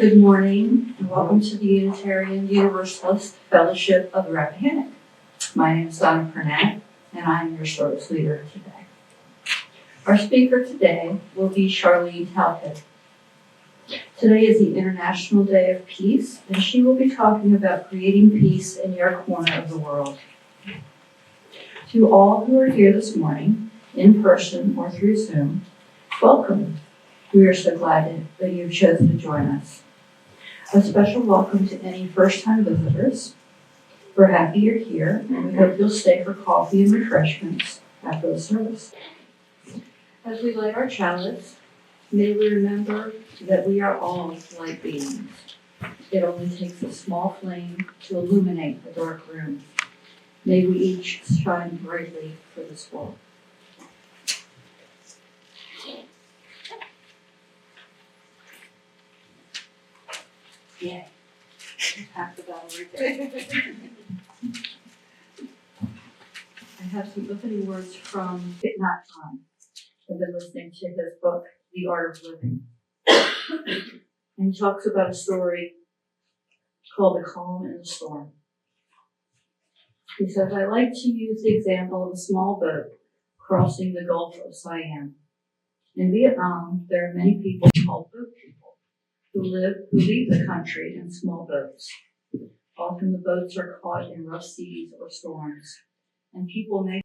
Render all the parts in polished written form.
Good morning and welcome to the Unitarian Universalist Fellowship of the Rappahannock. My name is Donna Pirnat and I am your service leader today. Our speaker today will be Charlene Talcott. Today is the International Day of Peace and she will be talking about creating peace in your corner of the world. To all who are here this morning, in person or through Zoom, welcome. We are so glad that you've chosen to join us. A special welcome to any first-time visitors. We're happy you're here, and we hope you'll stay for coffee and refreshments after the service. As we light our chalice, may we remember that we are all light beings. It only takes a small flame to illuminate a dark room. May we each shine brightly for this world. Yay. Half the battle right there. I have some opening words from Thich Nhat Hanh. I've been listening to his book, The Art of Living. And he talks about a story called The Calm in the Storm. He says, I like to use the example of a small boat crossing the Gulf of Siam. In Vietnam, there are many people called boat people who leave the country in small boats. Often the boats are caught in rough seas or storms, and people may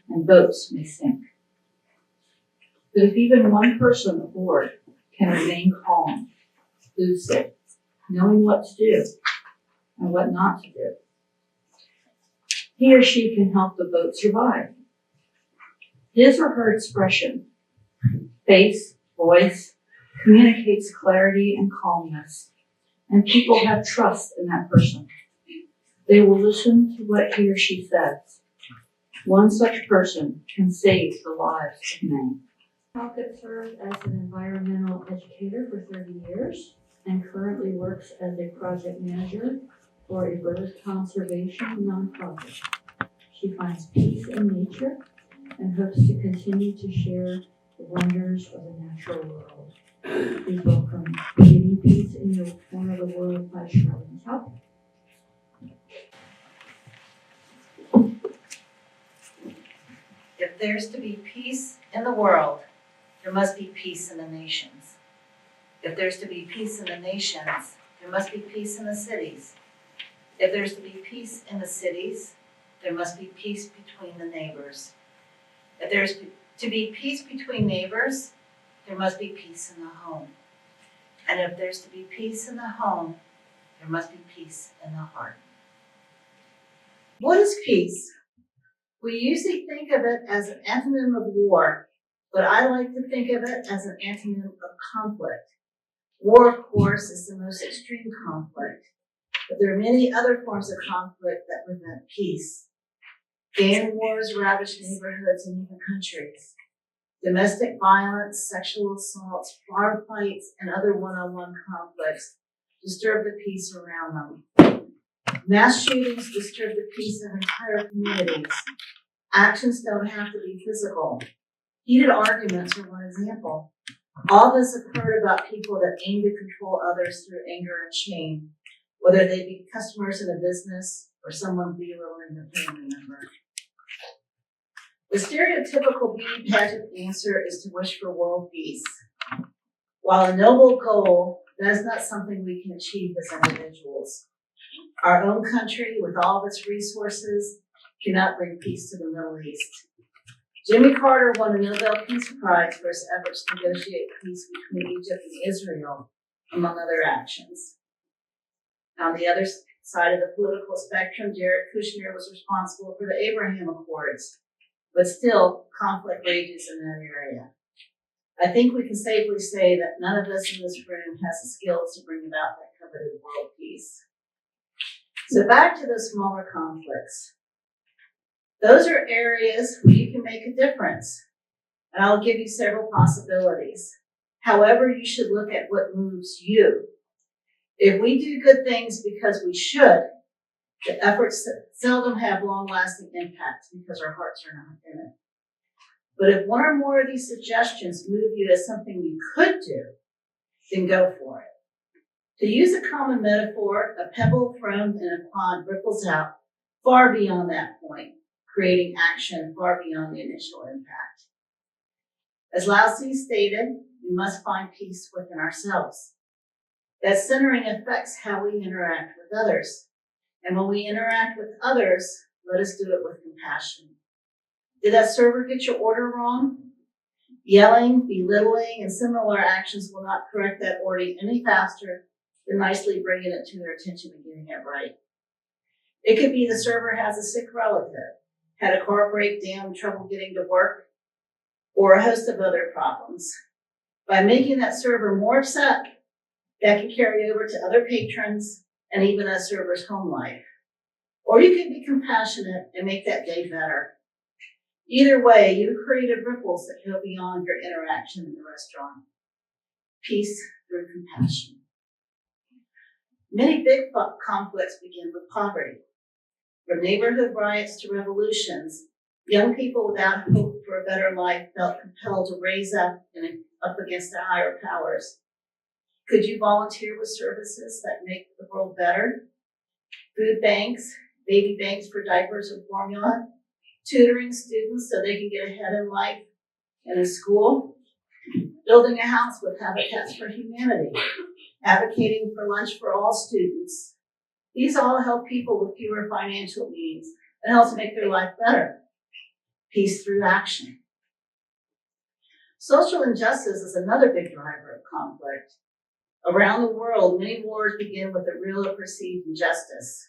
and boats may sink. But if even one person aboard can remain calm, lucid, knowing what to do and what not to do, he or she can help the boat survive. His or her expression, face, voice, communicates clarity and calmness, and people have trust in that person. They will listen to what he or she says. One such person can save the lives of many. Talcott served as an environmental educator for 30 years and currently works as a project manager for a bird conservation nonprofit. She finds peace in nature and hopes to continue to share the wonders of the natural world. Please welcome Creating Peace in Your Corner of the World by Charlene Talcott. If there's to be peace in the world, there must be peace in the nations. If there's to be peace in the nations, there must be peace in the cities. If there's to be peace in the cities, there must be peace between the neighbors. If there's to be peace between neighbors, there must be peace in the home. And if there's to be peace in the home, there must be peace in the heart. What is peace? We usually think of it as an antonym of war, but I like to think of it as an antonym of conflict. War, of course, is the most extreme conflict, but there are many other forms of conflict that prevent peace. Gang wars ravage neighborhoods and even countries. Domestic violence, sexual assaults, bar fights, and other one-on-one conflicts disturb the peace around them. Mass shootings disturb the peace of entire communities. Actions don't have to be physical. Heated arguments are one example. All of us have heard about people that aim to control others through anger and shame, whether they be customers in a business or someone belittling a family member. The stereotypical beauty pageant answer is to wish for world peace. While a noble goal, that is not something we can achieve as individuals. Our own country, with all of its resources, cannot bring peace to the Middle East. Jimmy Carter won the Nobel Peace Prize for his efforts to negotiate peace between Egypt and Israel, among other actions. On the other side of the political spectrum, Jared Kushner was responsible for the Abraham Accords. But still, conflict rages in that area. I think we can safely say that none of us in this room has the skills to bring about that coveted world peace. So back to the smaller conflicts. Those are areas where you can make a difference. And I'll give you several possibilities. However, you should look at what moves you. If we do good things because we should, the efforts seldom have long-lasting impacts because our hearts are not in it. But if one or more of these suggestions move you as something you could do, then go for it. To use a common metaphor, a pebble thrown in a pond ripples out far beyond that point, creating action far beyond the initial impact. As Lao Tzu stated, we must find peace within ourselves. That centering affects how we interact with others. And when we interact with others, let us do it with compassion. Did that server get your order wrong? Yelling, belittling, and similar actions will not correct that order any faster than nicely bringing it to their attention and getting it right. It could be the server has a sick relative, had a car breakdown, trouble getting to work, or a host of other problems. By making that server more upset, that can carry over to other patrons and even that server's home life. Or you can be compassionate and make that day better. Either way, you created ripples that go beyond your interaction in the restaurant. Peace through compassion. Many big conflicts begin with poverty. From neighborhood riots to revolutions, young people without hope for a better life felt compelled to raise up and up against their higher powers. Could you volunteer with services that make the world better? Food banks, baby banks for diapers and formula, tutoring students so they can get ahead in life and in school, building a house with Habitats for Humanity, advocating for lunch for all students. These all help people with fewer financial means and help to make their life better. Peace through action. Social injustice is another big driver of conflict. Around the world, many wars begin with a real or perceived injustice.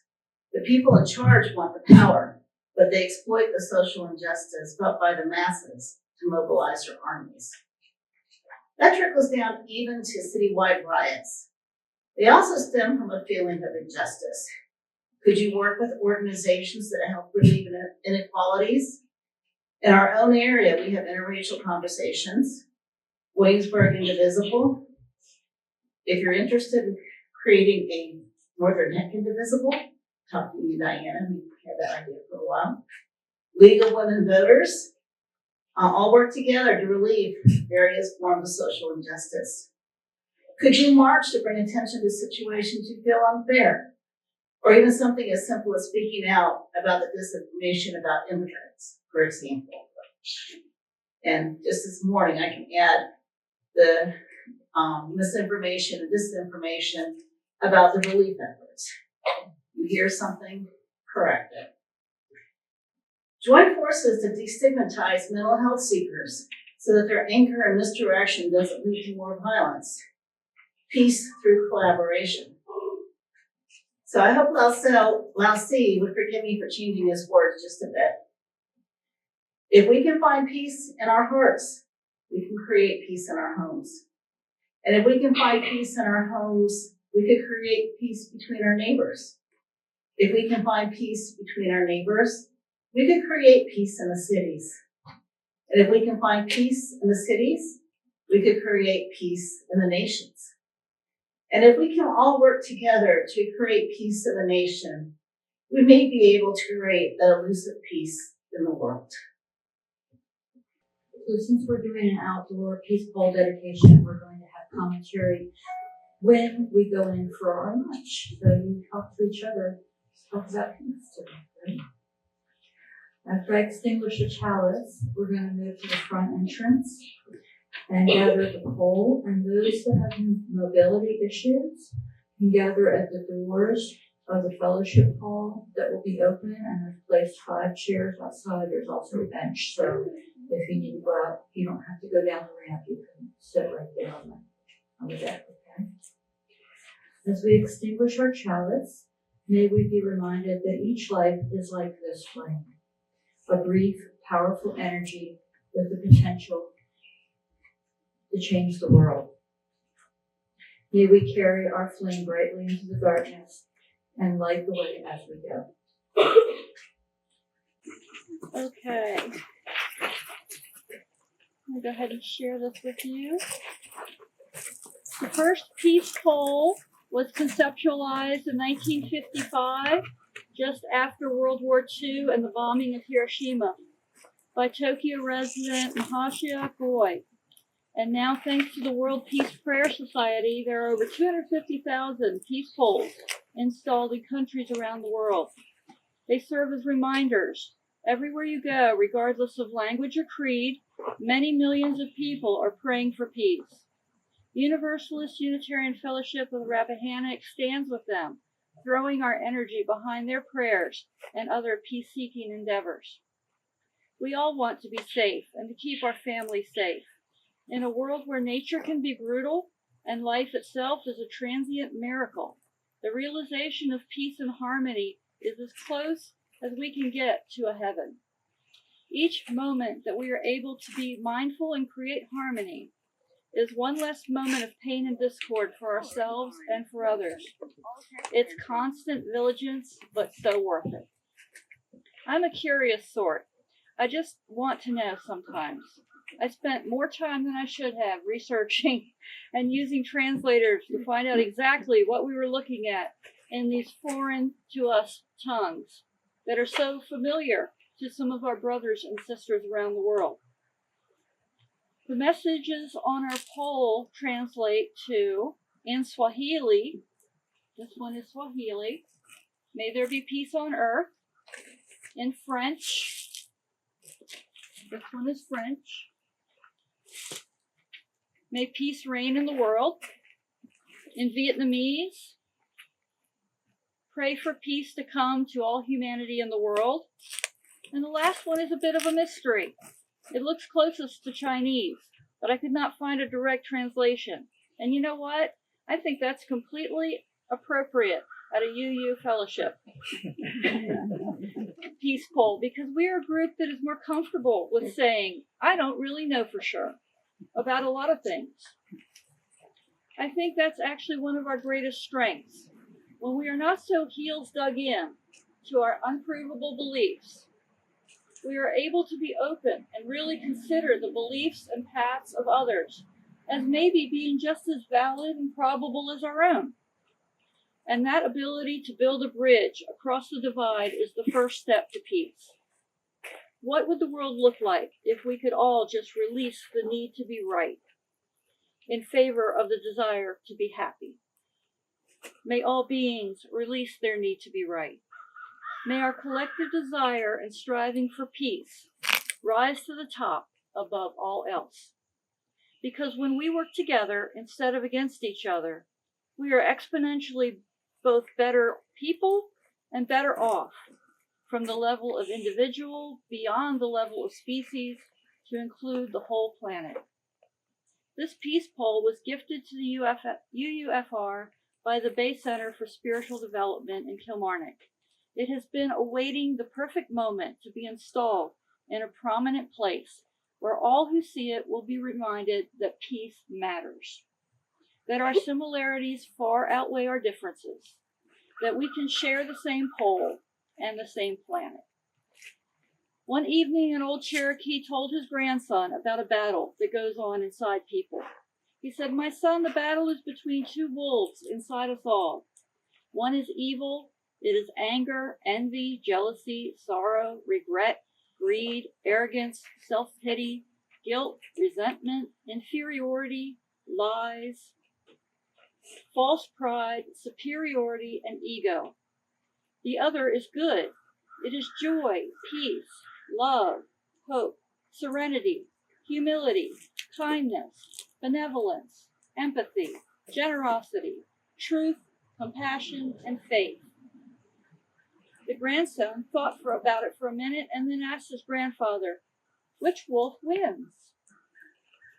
The people in charge want the power, but they exploit the social injustice felt by the masses to mobilize their armies. That trickles down even to citywide riots. They also stem from a feeling of injustice. Could you work with organizations that help relieve inequalities? In our own area, we have interracial conversations, Williamsburg Indivisible. If you're interested in creating a Northern Neck Indivisible, talk to me, Diana. We had that idea for a while. League of Women Voters all work together to relieve various forms of social injustice. Could you march to bring attention to situations you feel unfair? Or even something as simple as speaking out about the disinformation about immigrants, for example. And just this morning, I can add the misinformation and disinformation about the relief efforts. You hear something, correct it. Join forces to destigmatize mental health seekers so that their anger and misdirection doesn't lead to more violence. Peace through collaboration. So I hope Lao Tzu would forgive me for changing his words just a bit. If we can find peace in our hearts, we can create peace in our homes. And if we can find peace in our homes, we could create peace between our neighbors. If we can find peace between our neighbors, we could create peace in the cities. And if we can find peace in the cities, we could create peace in the nations. And if we can all work together to create peace in the nation, we may be able to create that elusive peace in the world. So since we're doing an outdoor peace bowl dedication, we're going to have commentary when we go in for our lunch. So you talk to each other, talk about peace today, right? After I extinguish the chalice, we're going to move to the front entrance and gather the pole. And those that have mobility issues can gather at the doors of the fellowship hall that will be open, and there's placed 5 chairs outside. There's also a bench, so if you need to go out, you don't have to go down the ramp. You can sit right there on the deck, okay? As we extinguish our chalice, may we be reminded that each life is like this flame, a brief, powerful energy with the potential to change the world. May we carry our flame brightly into the darkness and light the way as we go. Okay. I'll go ahead and share this with you. The first peace pole was conceptualized in 1955, just after World War II and the bombing of Hiroshima, by Tokyo resident Mahashia Goi. And now, thanks to the World Peace Prayer Society, there are over 250,000 peace poles installed in countries around the world. They serve as reminders. Everywhere you go, regardless of language or creed, many millions of people are praying for peace. Universalist Unitarian Fellowship of the Rappahannock stands with them, throwing our energy behind their prayers and other peace-seeking endeavors. We all want to be safe and to keep our families safe. In a world where nature can be brutal and life itself is a transient miracle, the realization of peace and harmony is as close as we can get to a heaven. Each moment that we are able to be mindful and create harmony is one less moment of pain and discord for ourselves and for others. It's constant vigilance, but so worth it. I'm a curious sort. I just want to know sometimes. I spent more time than I should have researching and using translators to find out exactly what we were looking at in these foreign to us tongues that are so familiar to some of our brothers and sisters around the world. The messages on our poll translate to, in Swahili, this one is Swahili, may there be peace on earth. In French, this one is French, may peace reign in the world. In Vietnamese, pray for peace to come to all humanity in the world. And the last one is a bit of a mystery. It looks closest to Chinese, but I could not find a direct translation. And you know what? I think that's completely appropriate at a UU fellowship peace poll, because we are a group that is more comfortable with saying, I don't really know for sure about a lot of things. I think that's actually one of our greatest strengths. When we are not so heels dug in to our unprovable beliefs, we are able to be open and really consider the beliefs and paths of others as maybe being just as valid and probable as our own. And that ability to build a bridge across the divide is the first step to peace. What would the world look like if we could all just release the need to be right in favor of the desire to be happy? May all beings release their need to be right. May our collective desire and striving for peace rise to the top above all else. Because when we work together instead of against each other, we are exponentially both better people and better off, from the level of individual beyond the level of species to include the whole planet. This peace poll was gifted to the UUFR by the Bay Center for Spiritual Development in Kilmarnock. It has been awaiting the perfect moment to be installed in a prominent place where all who see it will be reminded that peace matters, that our similarities far outweigh our differences, that we can share the same pole and the same planet. One evening, an old Cherokee told his grandson about a battle that goes on inside people. He said, "My son, the battle is between two wolves inside us all. One is evil. It is anger, envy, jealousy, sorrow, regret, greed, arrogance, self-pity, guilt, resentment, inferiority, lies, false pride, superiority, and ego. The other is good. It is joy, peace, love, hope, serenity, humility, kindness, benevolence, empathy, generosity, truth, compassion, and faith." The grandson thought about it for a minute and then asked his grandfather, "Which wolf wins?"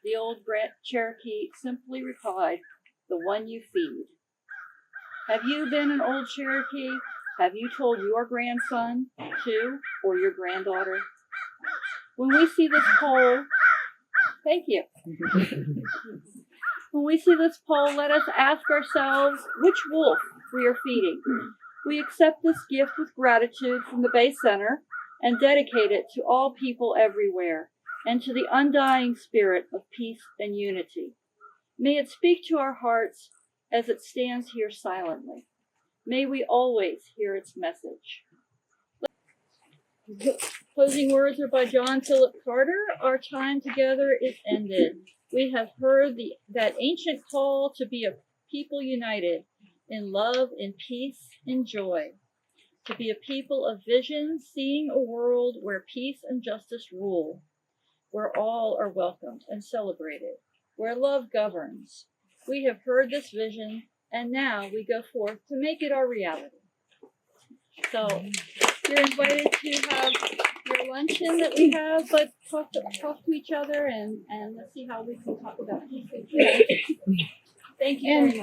The old Cherokee simply replied, "The one you feed." Have you been an old Cherokee? Have you told your grandson too, or your granddaughter? When we see this poll, thank you. When we see this poll, let us ask ourselves which wolf we are feeding. We accept this gift with gratitude from the Bay Center and dedicate it to all people everywhere and to the undying spirit of peace and unity. May it speak to our hearts as it stands here silently. May we always hear its message. Closing words are by John Philip Carter. Our time together is ended. We have heard that ancient call to be a people united in love, in peace, in joy. To be a people of vision, seeing a world where peace and justice rule, where all are welcomed and celebrated, where love governs. We have heard this vision, and now we go forth to make it our reality. So you're invited to have your luncheon that we have, but talk to each other and let's see how we can talk about peace. Thank you very much.